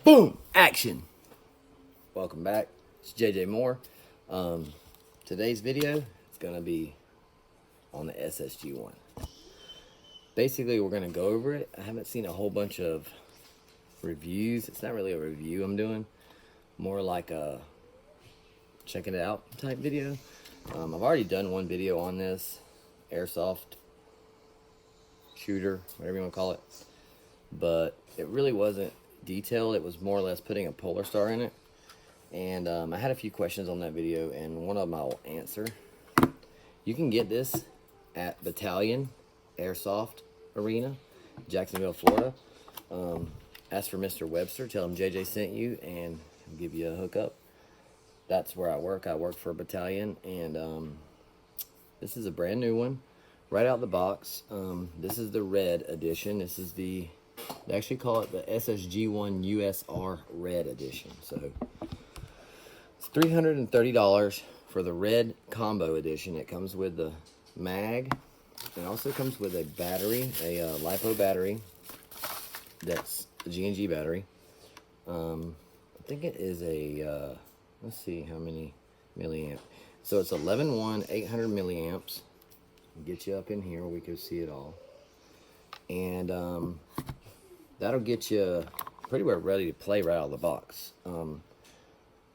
Boom! Action! Welcome back. It's JJ Moore. Today's video is going to be on the SSG-1. Basically, we're going to go over it. I haven't seen a whole bunch of reviews. It's not really a review I'm doing. More like a checking it out type video. I've already done one video on this airsoft shooter, whatever you want to call it. But it really wasn't detailed. It was more or less putting a Polar Star in it. And I had a few questions on that video, and one of them I'll answer. You can get this at Battalion Airsoft Arena, Jacksonville, Florida. Ask for Mr. Webster. Tell him JJ sent you, and he'll give you a hookup. That's where I work. I work for Battalion, and this is a brand new one, right out the box. This is the red edition. This is they actually call it the SSG-1 USR Red Edition. So it's $330 for the red combo edition. It comes with the mag. It also comes with a battery, a LiPo battery. That's a G&G battery. I think it is a, let's see how many milliamp. So it's 11-1, 800 milliamps. Get you up in here where we can see it all. And that'll get you pretty well ready to play right out of the box.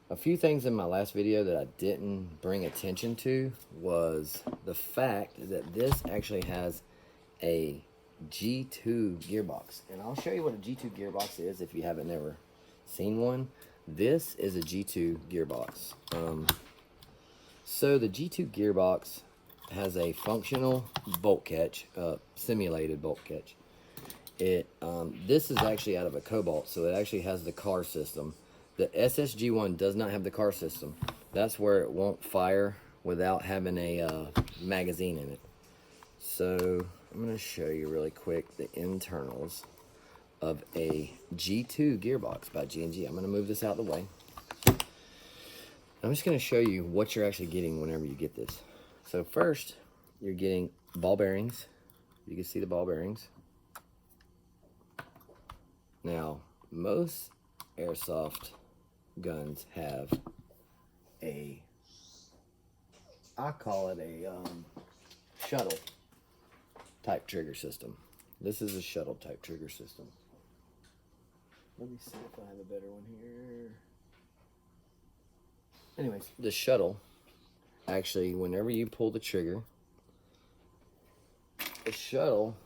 A few things in my last video that I didn't bring attention to was the fact that this actually has a G2 gearbox. And I'll show you what a G2 gearbox is if you haven't never seen one. This is a G2 gearbox. So the G2 gearbox has a functional bolt catch, simulated bolt catch. This is actually out of a Cobalt, so it actually has the car system. The SSG-1 does not have the car system. That's where it won't fire without having a magazine in it. So I'm going to show you really quick the internals of a G2 gearbox by G&G. I'm going to move this out of the way. I'm just going to show you what you're actually getting whenever you get this. So first, you're getting ball bearings. You can see the ball bearings. Now, most airsoft guns have I call it a shuttle type trigger system. This is a shuttle type trigger system. Let me see if I have a better one here. Anyways, the shuttle, actually, whenever you pull the trigger, the shuttle,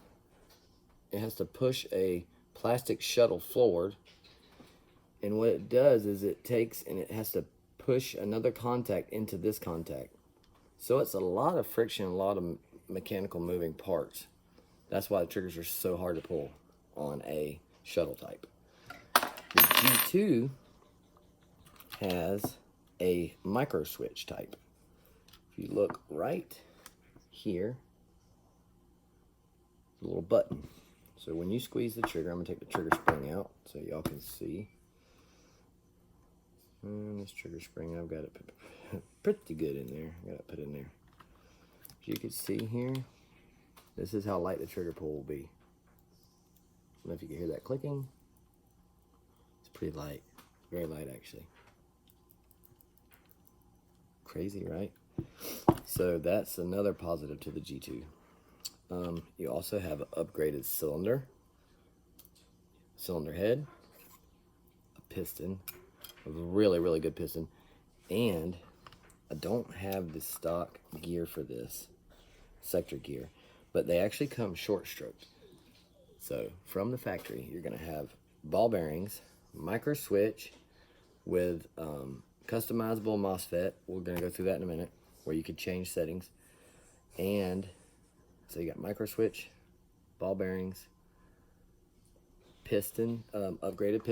it has to push a plastic shuttle forward, and what it does is it takes and it has to push another contact into this contact. So it's a lot of friction, a lot of mechanical moving parts. That's why the triggers are so hard to pull on a shuttle type. The G2 has a micro switch type. If you look right here, a little button. So when you squeeze the trigger, I'm going to take the trigger spring out so y'all can see. And this trigger spring, I've got it pretty good in there. I got it put in there. As you can see here, this is how light the trigger pull will be. I don't know if you can hear that clicking. It's pretty light. Very light, actually. Crazy, right? So that's another positive to the G2. You also have an upgraded cylinder head, a piston, a really, really good piston, and I don't have the stock gear for this, sector gear, but they actually come short stroked. So from the factory, you're going to have ball bearings, micro switch with customizable MOSFET. We're going to go through that in a minute, where you could change settings. And so you got micro switch, ball bearings, piston, upgraded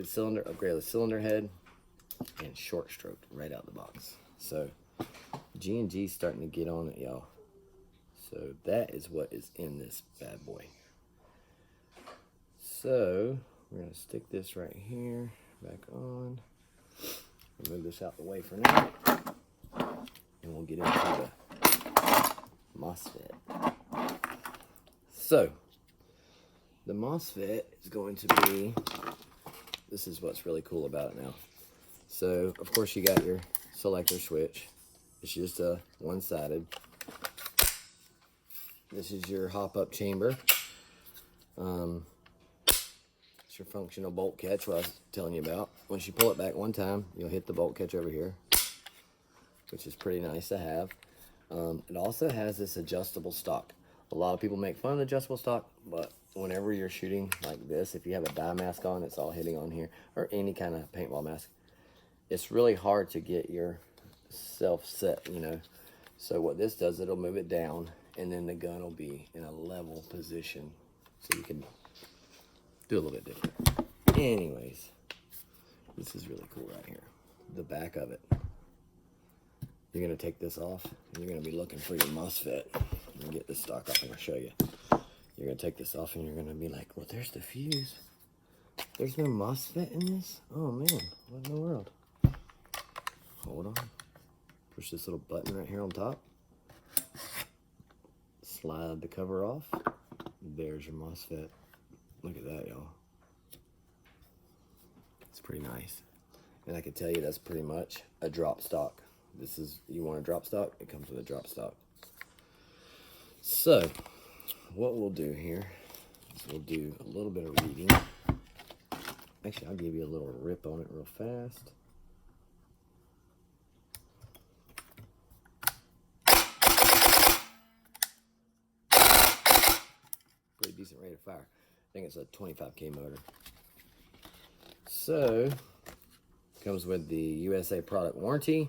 cylinder, upgraded cylinder head, and short stroked right out the box. So G&G's starting to get on it, y'all. So that is what is in this bad boy. So we're gonna stick this right here, back on. Move this out the way for now, and we'll get into the MOSFET. So the MOSFET is going to be this is what's really cool about it now. So, of course, you got your selector switch. It's just a one-sided. This is your hop-up chamber. It's your functional bolt catch, what I was telling you about. Once you pull it back one time, you'll hit the bolt catch over here, which is pretty nice to have. It also has this adjustable stock. A lot of people make fun of the adjustable stock, but whenever you're shooting like this, if you have a dye mask on, it's all hitting on here, or any kind of paintball mask, it's really hard to get yourself set, you know. So what this does, it'll move it down, and then the gun will be in a level position, so you can do a little bit different. Anyways, this is really cool right here. The back of it. You're gonna take this off, and you're gonna be looking for your MOSFET. Let me get this stock off and I'll show you. You're gonna take this off, and you're gonna be like, well, there's the fuse. There's no MOSFET in this? Oh man, what in the world? Hold on. Push this little button right here on top. Slide the cover off. There's your MOSFET. Look at that, y'all. It's pretty nice. And I can tell you that's pretty much a drop stock. This is, you want a drop stock? It comes with a drop stock. So, what we'll do here is we'll do a little bit of reading. Actually, I'll give you a little rip on it real fast. Pretty decent rate of fire. I think it's a 25K motor. So, comes with the USA product warranty,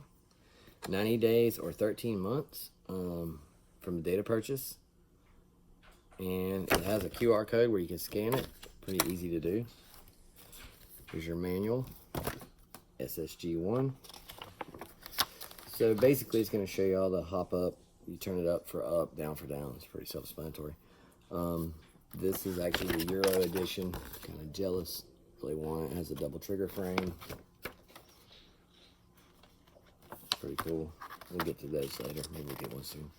90 days or 13 months from the date of purchase. And it has a QR code where you can scan it. Pretty easy to do. Here's your manual, SSG-1. So basically it's going to show you all the hop up. You turn it up for up, down for down. It's pretty self-explanatory. This is actually the Euro edition. Kind of jealous. Really want it. It has a double trigger frame. Pretty cool. We'll get to those later. Maybe we'll get one soon.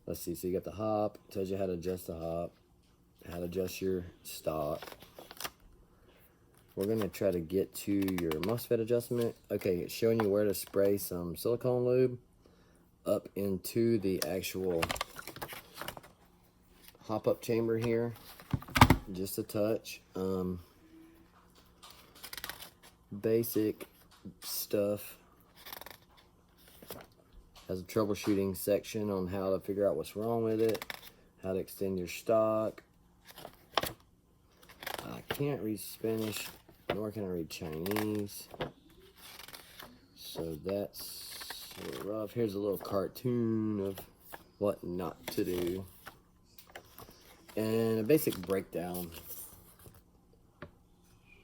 Let's see. So you got the hop. Tells you how to adjust the hop. How to adjust your stock. We're going to try to get to your MOSFET adjustment. Okay, it's showing you where to spray some silicone lube up into the actual hop-up chamber here. Just a touch. Basic stuff. Has a troubleshooting section on how to figure out what's wrong with it, how to extend your stock. I can't read Spanish, nor can I read Chinese, so that's sort of rough. Here's a little cartoon of what not to do, and a basic breakdown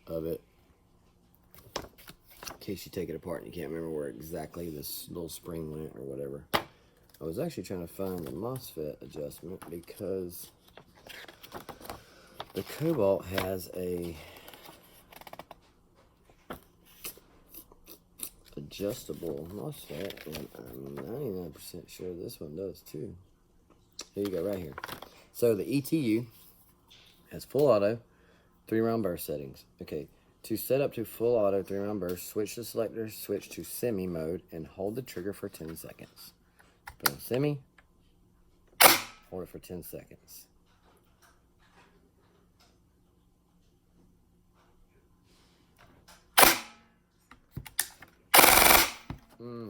of it, in case you take it apart and you can't remember where exactly this little spring went or whatever. I was actually trying to find the MOSFET adjustment because the Cobalt has a adjustable MOSFET, and I'm 99% sure this one does too. Here you go, right here. So the ETU has full auto, 3-round burst settings. Okay, to set up to full auto 3-round burst, switch the selector, switch to semi mode, and hold the trigger for 10 seconds. Put on semi, hold it for 10 seconds.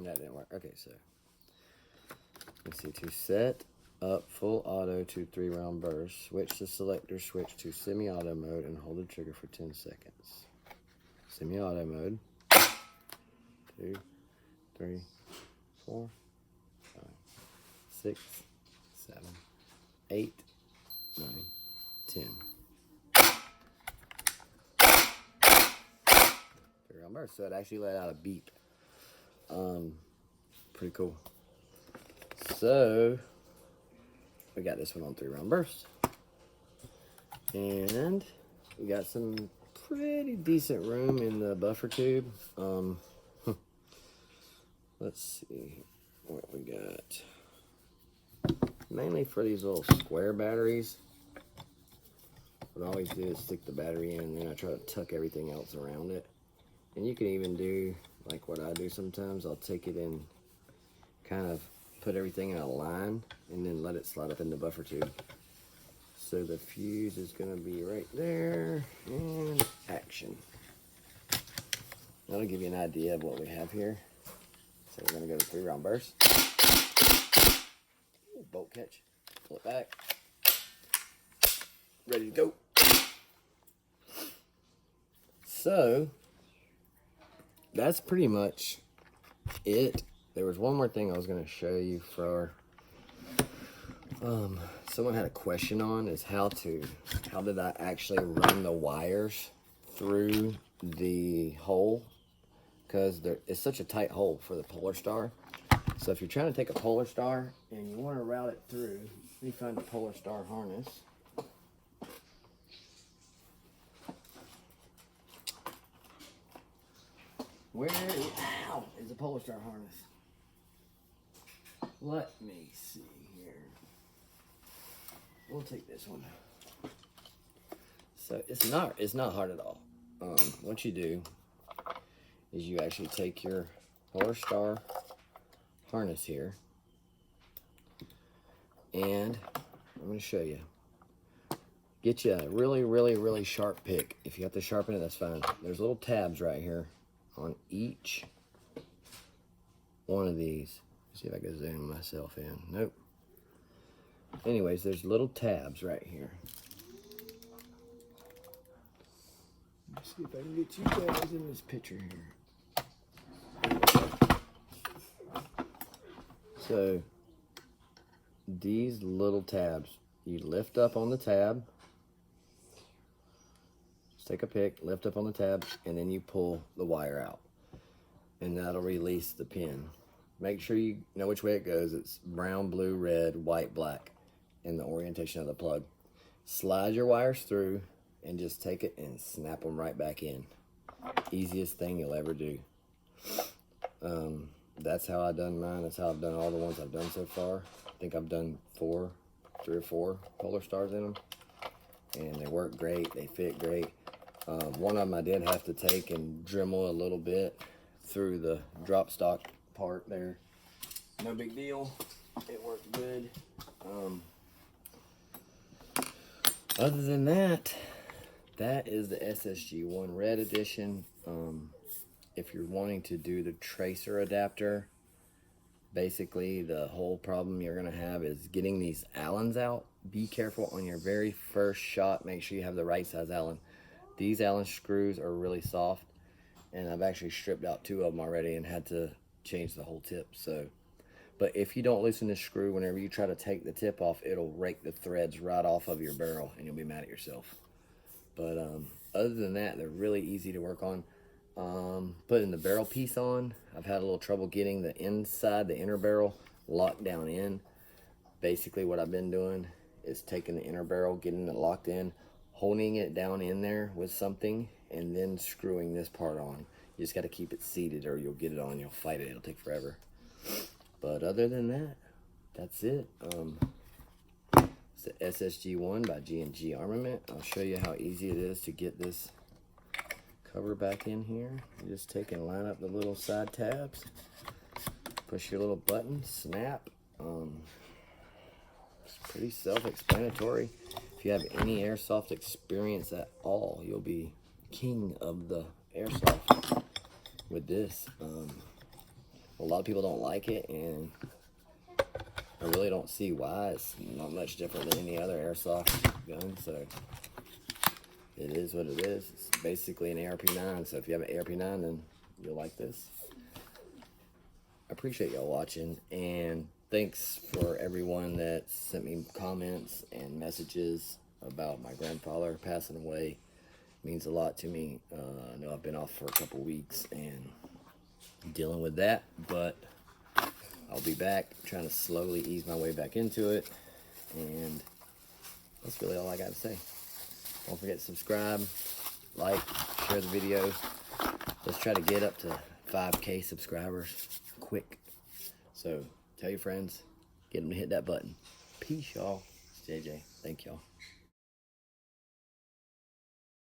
That didn't work. Okay, so let's see. To set up full auto to 3-round burst, switch the selector, switch to semi-auto mode, and hold the trigger for 10 seconds. Semi-auto mode. 2, 3, 4, 5, 6, 7, 8, 9, 10. 3-round burst. So it actually let out a beep. Pretty cool. So we got this one on 3-round burst, and we got some pretty decent room in the buffer tube. Let's see what we got. Mainly for these little square batteries, what I always do is stick the battery in, and then I try to tuck everything else around it. And you can even do like what I do sometimes. I'll take it and kind of put everything in a line and then let it slide up in the buffer tube. So the fuse is going to be right there, and action. That'll give you an idea of what we have here. So we're going to go to 3-round burst. Bolt catch, pull it back, ready to go. So that's pretty much it. There was one more thing I was going to show you for someone had a question on, is how did I actually run the wires through the hole, because it's such a tight hole for the Polar Star. So if you're trying to take a Polar Star and you want to route it through, let me find the Polar Star harness. Where is the Polar Star harness? Let me see here. We'll take this one. So it's not hard at all. What you do is you actually take your Polar Star harness here, and I'm going to show you. Get you a really sharp pick. If you have to sharpen it, that's fine. There's little tabs right here on each one of these. Let's see if I can zoom myself in. Nope. Anyways, there's little tabs right here. Let's see if I can get you guys in this picture here. So these little tabs, you lift up on the tab, just take a pick, lift up on the tab, and then you pull the wire out, and that'll release the pin. Make sure you know which way it goes. It's brown, blue, red, white, black, and the orientation of the plug. Slide your wires through and just take it and snap them right back in. Easiest thing you'll ever do. That's how I've done mine. That's how I've done all the ones I've done so far. I think I've done 3 or 4 Polar Stars in them, and they work great. They fit great. One of them I did have to take and Dremel a little bit through the drop stock part there. No big deal. It worked good. Other than that, that is the SSG-1 Red Edition. If you're wanting to do the tracer adapter, basically the whole problem you're going to have is getting these Allens out. Be careful on your very first shot. Make sure you have the right size Allen. These Allen screws are really soft, and I've actually stripped out 2 of them already and had to change the whole tip. But if you don't loosen this screw, whenever you try to take the tip off, it'll rake the threads right off of your barrel, and you'll be mad at yourself. But other than that, they're really easy to work on. Putting the barrel piece on, I've had a little trouble getting the inside, the inner barrel, locked down in. Basically what I've been doing is taking the inner barrel, getting it locked in, holding it down in there with something, and then screwing this part on. You just got to keep it seated or you'll get it on, you'll fight it, it'll take forever. But other than that, that's it. It's the SSG-1 by G&G Armament. I'll show you how easy it is to get this cover back in here. You just take and line up the little side tabs, push your little button, snap. It's pretty self-explanatory. If you have any airsoft experience at all, you'll be king of the airsoft with this. A lot of people don't like it, and I really don't see why. It's not much different than any other airsoft gun, so it is what it is. It's basically an ARP9, so if you have an ARP9, then you'll like this. I appreciate y'all watching, and thanks for everyone that sent me comments and messages about my grandfather passing away. It means a lot to me. I know I've been off for a couple weeks and dealing with that, but I'll be back, trying to slowly ease my way back into it, and that's really all I got to say. Don't forget to subscribe, like, share the video. Let's try to get up to 5K subscribers quick. So tell your friends, get them to hit that button. Peace, y'all. It's JJ. Thank y'all.